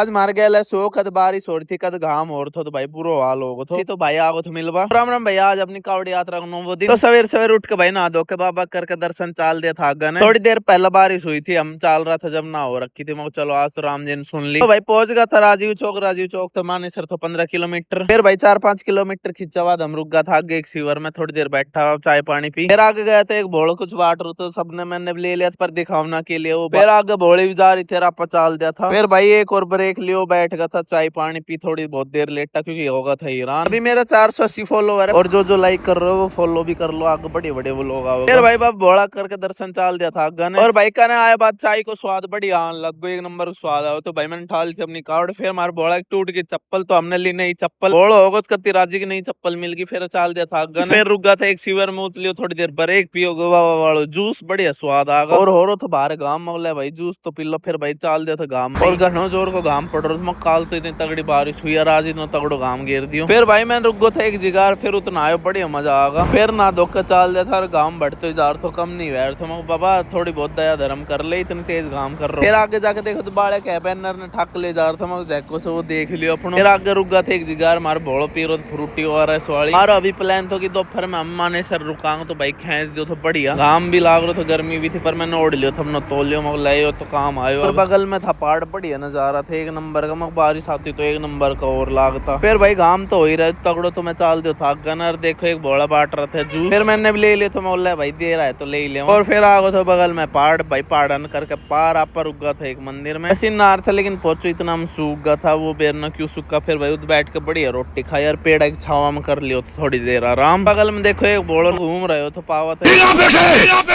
आज मार गया सो कद बारिश हो रही थी कद घाम हो रहा था तो भाई पूरा हाल हो गया तो भाई आगो तो मिलवा। राम राम भैया, आज अपनी कावड़ यात्रा को 9 दिन तो सवेर सवेर उठ के भाई नहा धो के बाबा करके दर्शन चाल दिया था आगे। थोड़ी देर पहले बारिश हुई थी, हम चाल रहा था जब ना हो रखी थी, मैं चलो आज तो राम जी ने सुन ली। तो भाई पहुंच गया था राजीव चौक तो मानेसर तो 15 किलोमीटर। फिर भाई 4-5 किलोमीटर खींचा बाद हम रुक गया था आगे एक शिवर में, थोड़ी देर बैठा चाय पानी पी। फिर आगे गया था एक भोड़ कुछ बाट रू तो सबने मैंने ले लिया पर दिखावना के लिए वो। फिर आगे भोड़ी भी जा रही थी आपा चाल दिया था। फिर भाई एक और ब्रेक लियो, बैठ गया था चाय पानी पी, थोड़ी बहुत देर लेटा क्योंकि होगा था ईरान। अभी मेरा 480 फॉलोवर है और जो लाइक कर रहे हो वो फॉलो भी कर लो, आगे बड़े बड़े वो लोग आओगे। फिर भाई बाप भोड़ा करके दर्शन चाल दिया था आगे और भाई कहने आया बात चाय को स्वाद बढ़िया लग गई, एक नंबर स्वाद आओ। तो भाई मैंने ठाल से अपनी कावड़, फिर हमारे भोड़ा टूट गई चप्पल तो हमने ली नहीं चप्पल, भोड़ा होगा कत्ती राजी की नहीं चप्पल मिल गई। फिर चाल दिया था आगे। फिर रुक गया था एक शिवर में उतलियो, थोड़ी देर ब्रेक पियो गोवा वालो जूस बढ़िया स्वाद आ गया। और हो रहा था बाहर घाम मोले भाई जूस तो पी लो। फिर भाई चाल दिया था घाम और घनो जोर को घाम पड़ रहा था। काल तो इतनी तगड़ी बारिश हुई है, आज इतना तगड़ो घाम गिर दियो। फिर भाई मैं रुक गो था एक जगह, फिर उतना आयो बढ़िया मजा आगा। फिर ना धोखा चाल दिया था और घाम बढ़ते जार तो कम नहीं हुआ था। मैं बाबा थोड़ी बहुत दया धर्म कर ले, इतनी तेज घाम कर रहा। फिर आगे जाके देखो तो बाड़े के बैनर ने ठक ले जा रहा था, मैं जैको से वो देख लियो अपनो। फिर आगे रुक गया था एक जगह, मारे भोड़ो पीरो फ्रूटी और वाली। मारो अभी प्लान तो कि दोपहर में हम मानेसर रुकांगे तो भाई खेच दियो तो बढ़िया। घाम भी लाग रहा था, गर्मी भी थी, पर मैंने ओढ़ लियो था, हमने तोल लियो, मैं लायो तो काम आयो। और बगल में था पहाड़, बढ़िया नजारा था एक नंबर का। मैं बारिश आती तो एक नंबर का और लागता। फिर भाई घाम तो हो ही रहा तगड़ो तो मैं चाल दियो था गनर। देखो एक भोड़ा बाट रहा था जूस, फिर मैंने भी ले लिया तो मैं भाई दे रहा है तो ले ही ले। और फिर आगो तो बगल में पहाड़, भाई पहाड़न करके पार आप रुक गया था एक मंदिर में। नार था लेकिन पहुंचो इतना हम सूख गया था, वो बेरना क्यों सूखा। फिर भाई उधर बैठ के बढ़िया रोटी खाई और पेड़ की छावा में कर लियो तो थोड़ी देर आराम। बगल में देखो एक बोड़ो घूम रहे हो तो पावा था।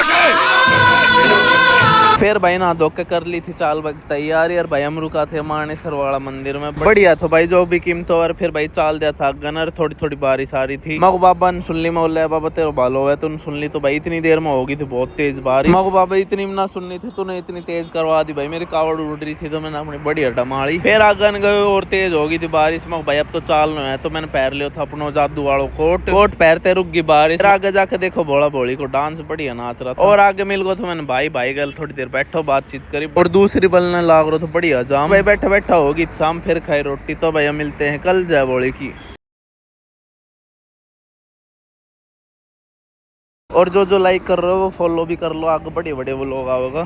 फिर भाई ना धोके कर ली थी चाल वक्त तैयारी और भाई हम रुका थे मानेसर वाला मंदिर में, बढ़िया था भाई जो भी कीमत। और फिर भाई चाल दिया था गनर, थोड़ी थोड़ी बारिश आ रही थी। मगो बाबा ने सुन ली, मैं बाबा तेरे बालो है तूने सुन ली तो भाई इतनी देर में होगी थी बहुत तेज बारिश। मगो बाबा इतनी ना सुननी थी, तूने इतनी तेज करवा दी भाई, मेरी कावड़ उड़ रही थी तो मैंने अपनी बढ़िया डमाड़ी। फिर आगन गए और तेज होगी थी बारिश में भाई, अब तो चालना है तो मैंने पैर लिया था अपनो जादू वालों कोट पैरते रुक गई बारिश। आगे जाके देखो भोला भोली को डांस बढ़िया नाच रहा था। और आगे मिल गो तो मैंने भाई गल थोड़ी देर बैठो बातचीत करी और दूसरी बलने लाग रहा तो बढ़िया जाम। भाई बैठा होगी शाम, फिर खाई रोटी। तो भैया मिलते हैं कल जय बोले की। और जो लाइक कर रहे हो वो फॉलो भी कर लो, आगे बड़े बड़े वो लोग आओगे।